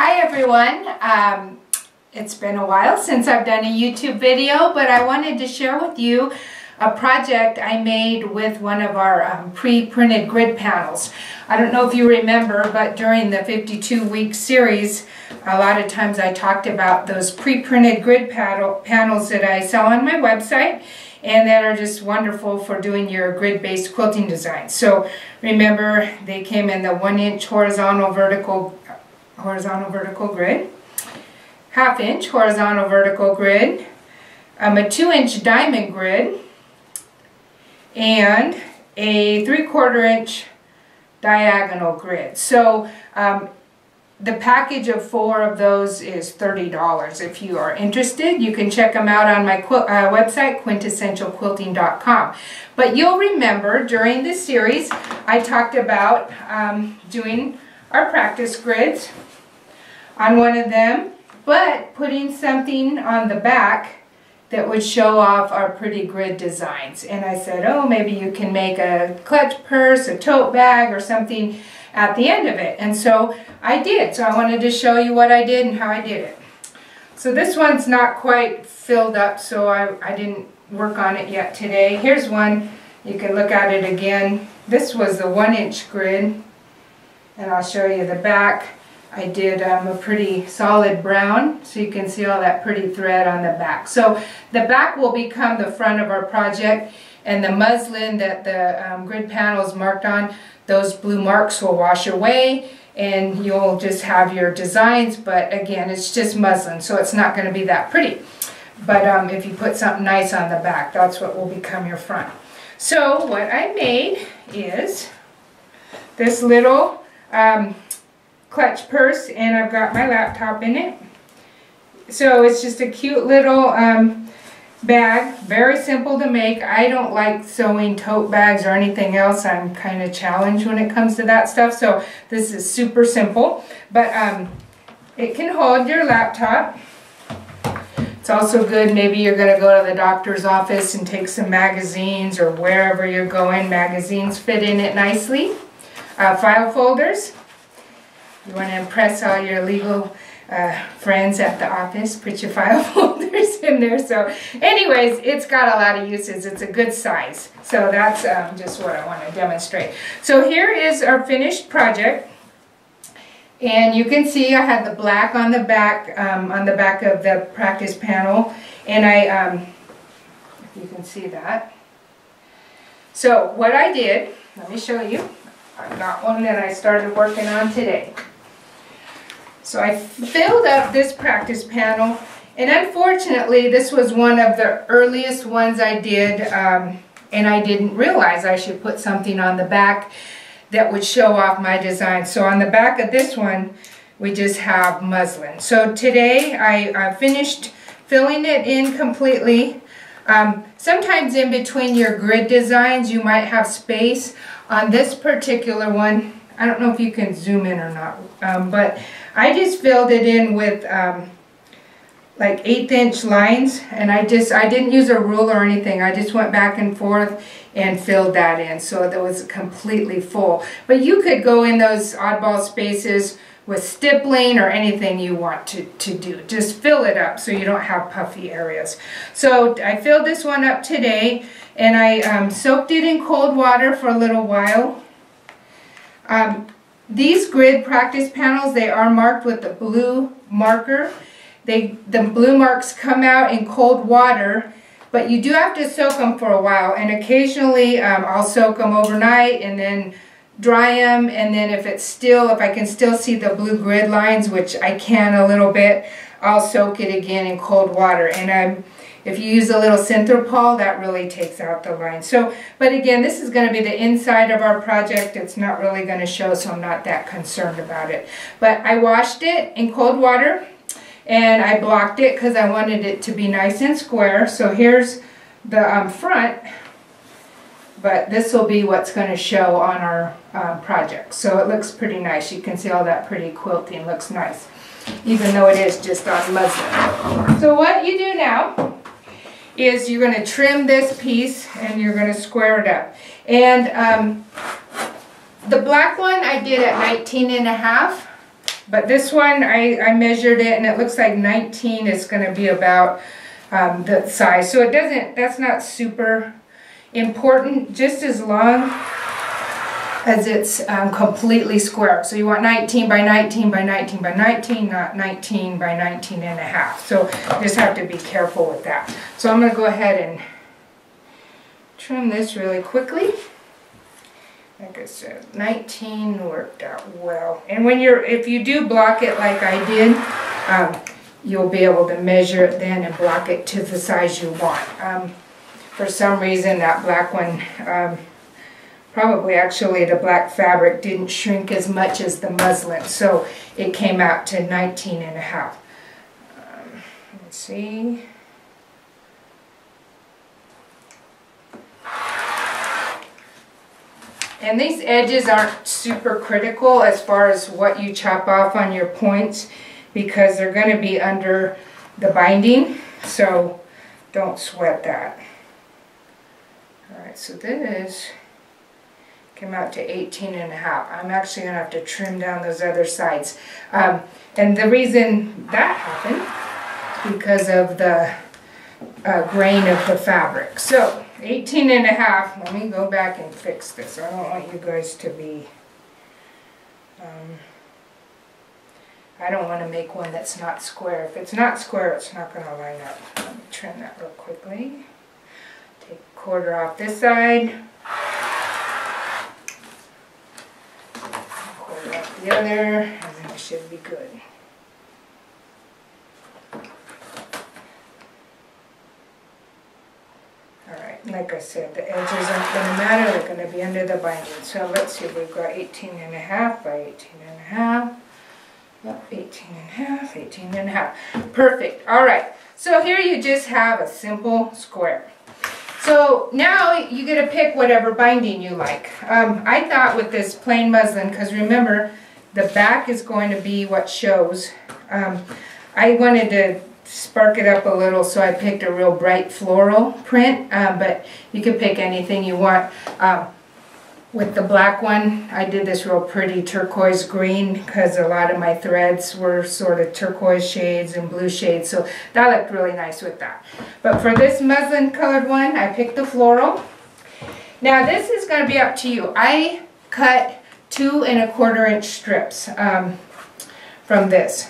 Hi everyone, it's been a while since I've done a YouTube video, but I wanted to share with you a project I made with one of our pre-printed grid panels. I don't know if you remember, but during the 52-week series, a lot of times I talked about those pre-printed grid panels that I sell on my website and that are just wonderful for doing your grid-based quilting design. So remember, they came in the 1-inch horizontal vertical grid, 1/2-inch horizontal vertical grid, a 2-inch diamond grid, and a 3/4-inch diagonal grid. So the package of 4 of those is $30. If you are interested, you can check them out on my website, quintessentialquilting.com. But you'll remember during this series, I talked about doing our practice grids on one of them, but putting something on the back that would show off our pretty grid designs. And I said, oh, maybe you can make a clutch purse, a tote bag, or something at the end of it. And so I did. So I wanted to show you what I did and how I did it. So this one's not quite filled up, so I didn't work on it yet today. Here's one. You can look at it again. This was the 1-inch grid, and I'll show you the back. I did a pretty solid brown, so you can see all that pretty thread on the back. So the back will become the front of our project, and the muslin that the grid panel is marked on, those blue marks will wash away, and you'll just have your designs, but again, it's just muslin, so it's not going to be that pretty. But if you put something nice on the back, that's what will become your front. So what I made is this little clutch purse, and I've got my laptop in it. So it's just a cute little bag, very simple to make. I don't like sewing tote bags or anything else. I'm kind of challenged when it comes to that stuff, so this is super simple. But it can hold your laptop. It's also good, maybe you're going to go to the doctor's office and take some magazines, or wherever you're going, magazines fit in it nicely. File folders. You want to impress all your legal friends at the office, put your file folders in there. So anyways, it's got a lot of uses. It's a good size. So that's just what I want to demonstrate. So here is our finished project. And you can see I had the black on the back of the practice panel. And if you can see that. So what I did, let me show you. I've got one that I started working on today. So I filled up this practice panel, and unfortunately this was one of the earliest ones I did, and I didn't realize I should put something on the back that would show off my design. So on the back of this one, we just have muslin. So today I finished filling it in completely. Sometimes in between your grid designs you might have space. On this particular one, I don't know if you can zoom in or not, but I just filled it in with like 1/8-inch lines, and I didn't use a ruler or anything. I just went back and forth and filled that in so that was completely full. But you could go in those oddball spaces with stippling or anything you want to do. Just fill it up so you don't have puffy areas. So I filled this one up today, and I soaked it in cold water for a little while. These grid practice panels, they are marked with the blue marker. The blue marks come out in cold water, but you do have to soak them for a while, and occasionally I'll soak them overnight and then dry them, and then if I can still see the blue grid lines, which I can a little bit, I'll soak it again in cold water. And if you use a little Synthropol, that really takes out the line. So, but again, this is going to be the inside of our project. It's not really going to show, so I'm not that concerned about it. But I washed it in cold water, and I blocked it because I wanted it to be nice and square. So here's the front, but this will be what's going to show on our project. So it looks pretty nice. You can see all that pretty quilting looks nice, even though it is just on muslin. So what you do now is you're going to trim this piece and you're going to square it up. And the black one I did at 19 1/2. But this one, I measured it, and it looks like 19 is going to be about the size. So it doesn't, that's not super important, just as long as it's completely square. So you want 19 by 19 by 19 by 19, not 19 by 19 and a half. So you just have to be careful with that. So I'm going to go ahead and trim this really quickly. Like I said, 19 worked out well. And when if you do block it like I did, you'll be able to measure it then and block it to the size you want. For some reason, that black one, probably actually the black fabric didn't shrink as much as the muslin, so it came out to 19 and a half. Let's see. And these edges aren't super critical as far as what you chop off on your points, because they're going to be under the binding, so don't sweat that. Alright, so this came out to 18 and a half. I'm actually going to have to trim down those other sides. And the reason that happened is because of the grain of the fabric. So 18 and a half, let me go back and fix this. I don't want you guys to be, I don't want to make one that's not square. If it's not square, it's not going to line up. Let me trim that real quickly. Take a quarter off this side. Quarter off the other, and then it should be good. Alright, like I said, the edges aren't going to matter, they're going to be under the binding. So let's see, we've got 18 and a half by 18 and a half. 18 and a half, 18 and a half. Perfect. Alright, so here you just have a simple square. So now you get to pick whatever binding you like. I thought with this plain muslin, because remember, the back is going to be what shows. I wanted to spark it up a little, so I picked a real bright floral print, but you can pick anything you want. With the black one, I did this real pretty turquoise green, because a lot of my threads were sort of turquoise shades and blue shades, so that looked really nice with that. But for this muslin colored one, I picked the floral. Now this is going to be up to you. I cut 2 1/4 inch strips from this.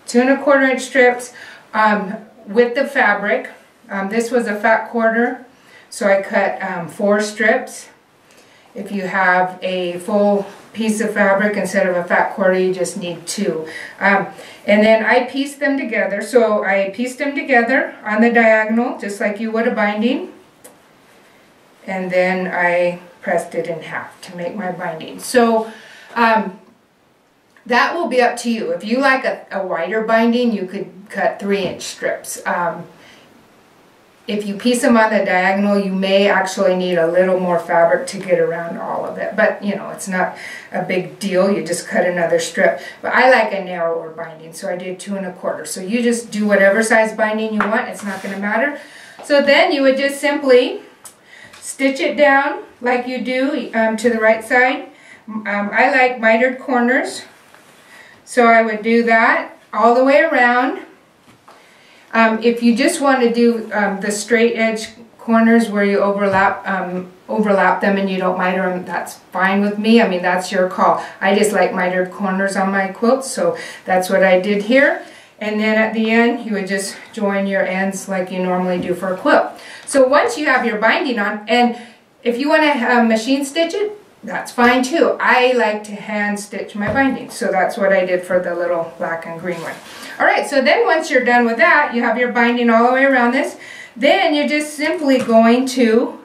2 1/4 inch strips with the fabric. This was a fat quarter, so I cut 4 strips. If you have a full piece of fabric instead of a fat quarter, you just need 2. And then I pieced them together. So I pieced them together on the diagonal, just like you would a binding. And then I pressed it in half to make my binding. So that will be up to you. If you like a wider binding, you could cut 3-inch strips. If you piece them on the diagonal, you may actually need a little more fabric to get around all of it. But, you know, it's not a big deal. You just cut another strip. But I like a narrower binding, so I did 2 1/4. So you just do whatever size binding you want. It's not going to matter. So then you would just simply stitch it down like you do to the right side. I like mitered corners, so I would do that all the way around. If you just want to do the straight edge corners where you overlap them and you don't miter them, that's fine with me. I mean, that's your call. I just like mitered corners on my quilts, so that's what I did here. And then at the end, you would just join your ends like you normally do for a quilt. So once you have your binding on, and if you want to machine stitch it, that's fine too. I like to hand stitch my binding, so that's what I did for the little black and green one. Alright, so then once you're done with that, you have your binding all the way around this. Then you're just simply going to,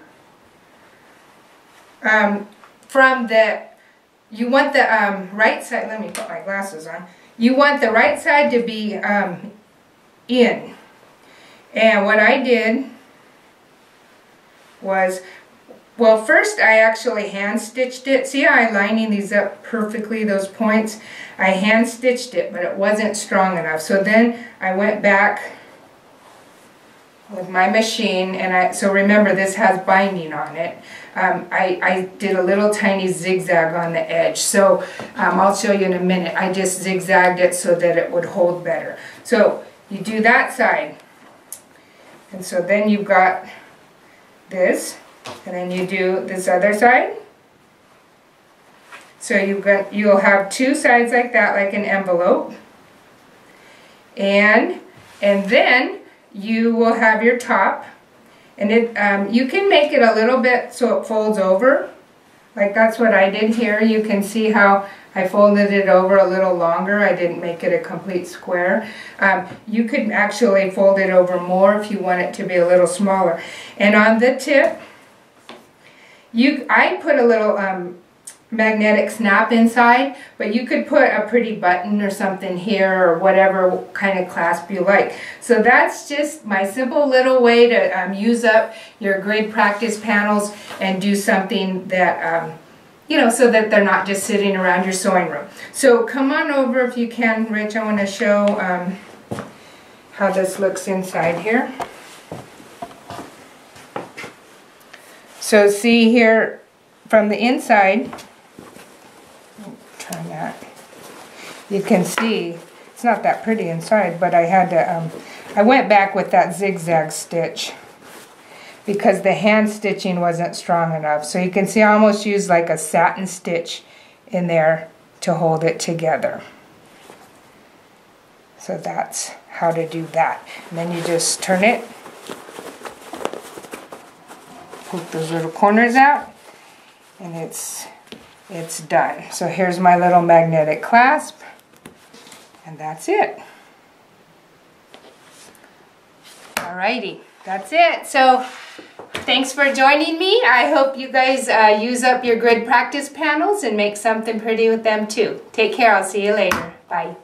you want the right side, let me put my glasses on. You want the right side to be in. And what I did was, well, first I actually hand stitched it. See how I'm lining these up perfectly, those points? I hand stitched it, but it wasn't strong enough. So then I went back with my machine, and so remember this has binding on it. I did a little tiny zigzag on the edge, so I'll show you in a minute. I just zigzagged it so that it would hold better. So you do that side, and so then you've got this, and then you do this other side. So you'll have two sides like that, like an envelope, and then you will have your top, and you can make it a little bit so it folds over, like that's what I did here. You can see how I folded it over a little longer. I didn't make it a complete square. You could actually fold it over more if you want it to be a little smaller. And on the tip, I put a little magnetic snap inside, but you could put a pretty button or something here, or whatever kind of clasp you like. So that's just my simple little way to use up your grid practice panels and do something that you know, so that they're not just sitting around your sewing room. So come on over if you can, Rich. I want to show how this looks inside here. So see here from the inside, turn that, you can see it's not that pretty inside, but I had to, I went back with that zigzag stitch because the hand stitching wasn't strong enough. So you can see I almost used like a satin stitch in there to hold it together. So that's how to do that. And then you just turn it, poke those little corners out, and it's done. So here's my little magnetic clasp, and that's it. Alrighty, that's it. So thanks for joining me. I hope you guys use up your grid practice panels and make something pretty with them too. Take care. I'll see you later. Bye.